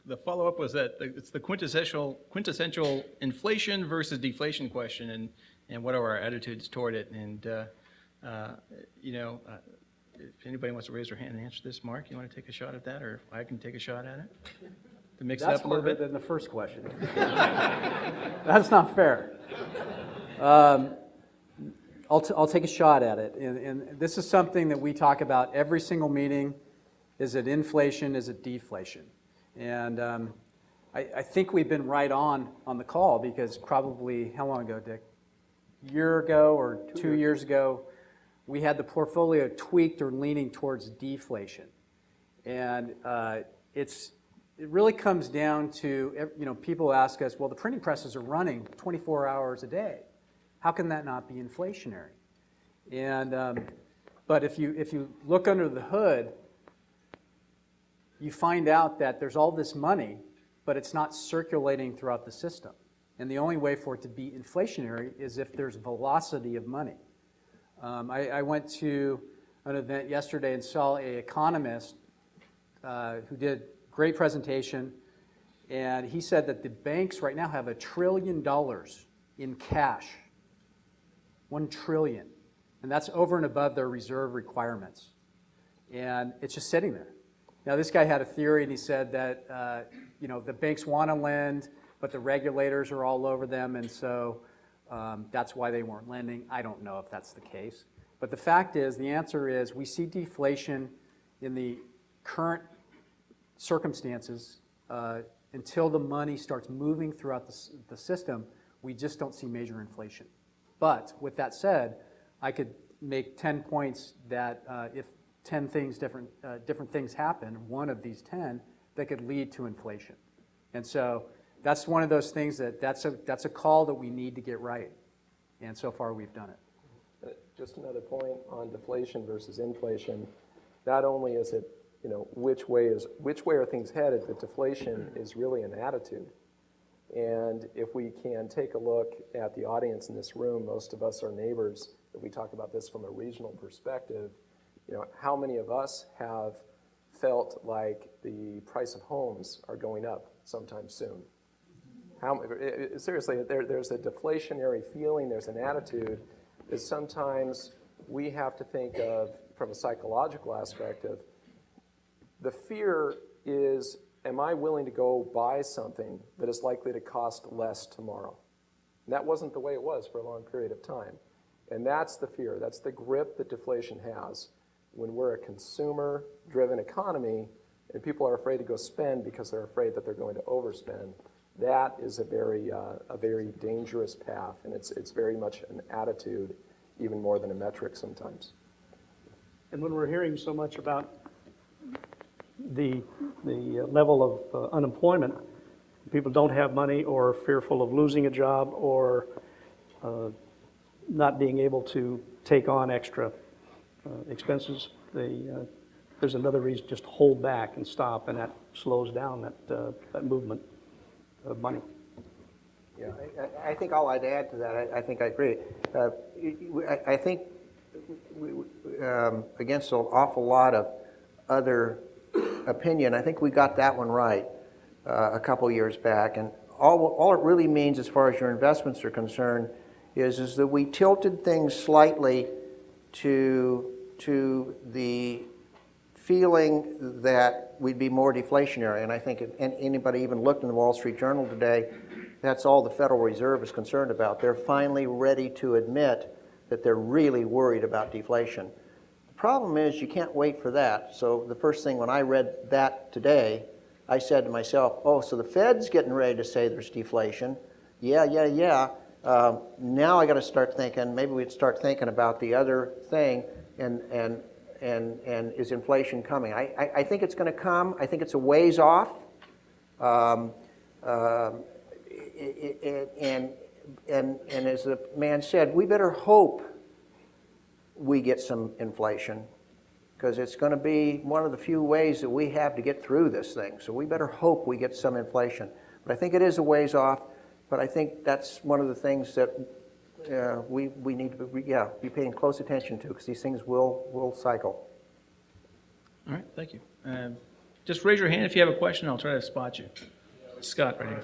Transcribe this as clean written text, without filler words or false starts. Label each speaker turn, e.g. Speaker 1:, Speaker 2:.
Speaker 1: The follow-up was that it's the quintessential inflation versus deflation question, and what are our attitudes toward it? And if anybody wants to raise their hand and answer this, Mark, you want to take a shot at that, or I can take a shot at it to mix it up a little bit.
Speaker 2: That's harder than the first question. That's not fair. I'll take a shot at it, and this is something that we talk about every single meeting. Is it inflation? Is it deflation? And I think we've been right on the call, because probably, how long ago, Dick? A year ago or 2 years ago, we had the portfolio tweaked or leaning towards deflation. And it really comes down to, people ask us, well, the printing presses are running 24 hours a day. How can that not be inflationary? And but if you look under the hood, you find out that there's all this money, but it's not circulating throughout the system. And the only way for it to be inflationary is if there's velocity of money. I went to an event yesterday and saw an economist who did a great presentation, and he said that the banks right now have $1 trillion in cash. 1 trillion. And that's over and above their reserve requirements. And it's just sitting there. Now, this guy had a theory, and he said that the banks want to lend, but the regulators are all over them, and so that's why they weren't lending. I don't know if that's the case. But the fact is, the answer is, we see deflation in the current circumstances. Until the money starts moving throughout the system, we just don't see major inflation. But with that said, I could make 10 points that if 10 things, different things happen, one of these 10, that could lead to inflation. And so that's one of those things that's a call that we need to get right. And so far we've done it.
Speaker 3: Just another point on deflation versus inflation. Not only is it, which way are things headed, but deflation is really an attitude. And if we can take a look at the audience in this room, most of us are neighbors. If we talk about this from a regional perspective, how many of us have felt like the price of homes are going up sometime soon? Seriously, there's a deflationary feeling, there's an attitude that sometimes we have to think of from a psychological aspect of, the fear is, am I willing to go buy something that is likely to cost less tomorrow? And that wasn't the way it was for a long period of time. And that's the fear, that's the grip that deflation has. When we're a consumer-driven economy and people are afraid to go spend because they're afraid that they're going to overspend, that is a very dangerous path, and it's very much an attitude, even more than a metric sometimes.
Speaker 4: And when we're hearing so much about the level of unemployment, people don't have money or are fearful of losing a job or not being able to take on extra expenses, there's another reason, just hold back and stop, and that slows down that movement of money.
Speaker 5: Yeah, I think all I'd add to that, I think I agree. I think against an awful lot of other opinion, I think we got that one right a couple years back. And all it really means, as far as your investments are concerned, is that we tilted things slightly to the feeling that we'd be more deflationary. And I think anybody even looked in the Wall Street Journal today, that's all the Federal Reserve is concerned about. They're finally ready to admit that they're really worried about deflation. The problem is you can't wait for that. So the first thing when I read that today, I said to myself, oh, so the Fed's getting ready to say there's deflation. Yeah. Now I got to start thinking, maybe we'd start thinking about the other thing, and is inflation coming? I think it's going to come. I think it's a ways off. And as the man said, we better hope we get some inflation, because it's going to be one of the few ways that we have to get through this thing. So we better hope we get some inflation. But I think it is a ways off. But I think that's one of the things that we need to be paying close attention to, because these things will cycle.
Speaker 1: All right, thank you. Just raise your hand if you have a question. I'll try to spot you. Scott, right here.